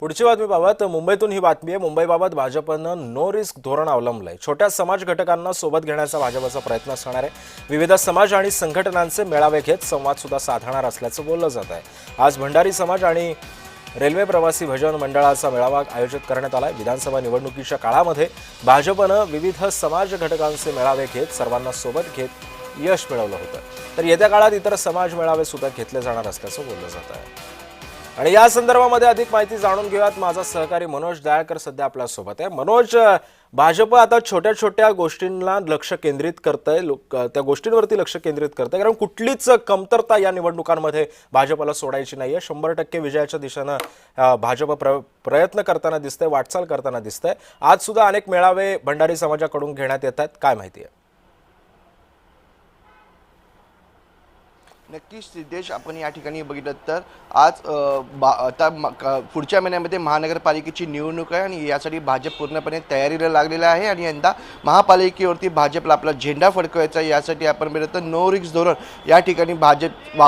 पुढची बातमी बाबत मुंबईतून ही बातमी आहे। मुंबईबाबत भाजपनं नो रिस्क धोरण अवलंबलंय। छोट्या समाज घटकांना सोबत घेण्याचा भाजपचा प्रयत्न असणार आहे। विविध समाज आणि संघटनांचे मेळावे घेत संवाद सुद्धा साधणार असल्याचं बोललं जात आहे। आज भंडारी समाज आणि रेल्वे प्रवासी भजन मंडळाचा मेळावा आयोजित करण्यात आलाय। विधानसभा निवडणुकीच्या काळामध्ये भाजपनं विविध समाज घटकांचे मेळावे घेत सर्वांना सोबत घेत यश मिळवलं होतं। तर येत्या काळात इतर समाज मेळावे सुद्धा घेतले जाणार असल्याचं बोललं जात आहे। आणि या संदर्भामध्ये अधिक माहिती जाणून घेऊयात। माझा सहकारी मनोज दयाळकर सध्या आपल्या सोबत आहे। मनोज, भाजप आता छोट्या छोट्या गोष्टींना लक्ष केंद्रित करतंय, त्या गोष्टींवरती लक्ष केंद्रित करतंय, कारण कुठलीच कमतरता या निवडणुकांमध्ये भाजपला सोडायची नाहीये। 100% विजयाच्या दिशेनं भाजप प्रयत्न करताना दिसतंय, वाटचाल करताना दिसतंय। आज सुद्धा अनेक मेळावे भंडारी समाजाकडून घेण्यात येत आहेत, काय माहिती आहे? नक्कीच सिद्धेश, आपण या ठिकाणी बघितलं तर आज आता पुढच्या महिन्यामध्ये महानगरपालिकेची निवडणूक आहे आणि यासाठी भाजप पूर्णपणे तयारीला लागलेला आहे आणि यंदा महापालिकेवरती भाजपला आपला झेंडा फडकवायचा आहे। यासाठी आपण बघितलं तर नो रिस्क धोरण या ठिकाणी भाजप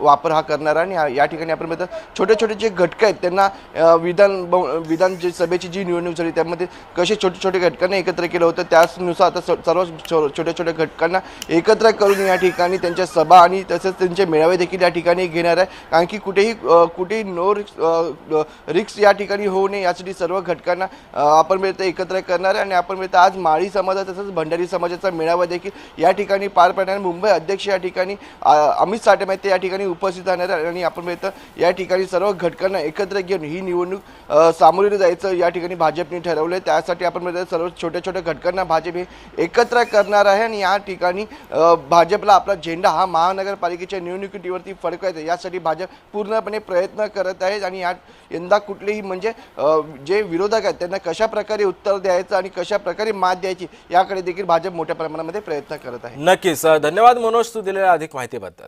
वापर हा करणार आणि या ठिकाणी आपण बघितलं छोटे छोटे जे घटक आहेत त्यांना विधान जे सभेची जी निवडणूक झाली त्यामध्ये कसे छोटे छोटे घटकांना एकत्र केलं होतं, त्यानुसार आता सर्व छोट्या छोट्या घटकांना एकत्र करून या ठिकाणी त्यांच्या सभा आणि तसंच त्यांचे मेळावे देखील या ठिकाणी घेणार आहे। कारण की कुठेही नो रिक्स या ठिकाणी होऊ नये यासाठी सर्व घटकांना आपण मिळतं एकत्र करणार आहे। आणि आपण मिळतं आज माळी समाजा तसंच भंडारी समाजाचा मेळावा देखील या ठिकाणी पार पडणार। मुंबई अध्यक्ष या ठिकाणी अमित साठे या ठिकाणी उपस्थित राहणार आहे आणि आपण मिळतं या ठिकाणी सर्व घटकांना एकत्र घेऊन ही निवडणूक सामोरे जायचं या ठिकाणी भाजपने ठरवलं। त्यासाठी आपण मिळतं सर्व छोट्या छोट्या घटकांना भाजप हे एकत्र करणार आहे आणि या ठिकाणी भाजपला आपला झेंडा हा महानगरपालिकेच्या निवडणुकीवरती फडकवायचा यासाठी भाजप पूर्णपणे प्रयत्न करत आहे। आणि यंदा कुठलेही म्हणजे जे विरोधक आहेत त्यांना कशा प्रकारे उत्तर द्यायचं आणि कशा प्रकारे मात द्यायची याकडे देखील भाजप मोठ्या प्रमाणामध्ये प्रयत्न करत आहे। नक्कीच, धन्यवाद मनोज, तू दिलेल्या अधिक माहितीबद्दल।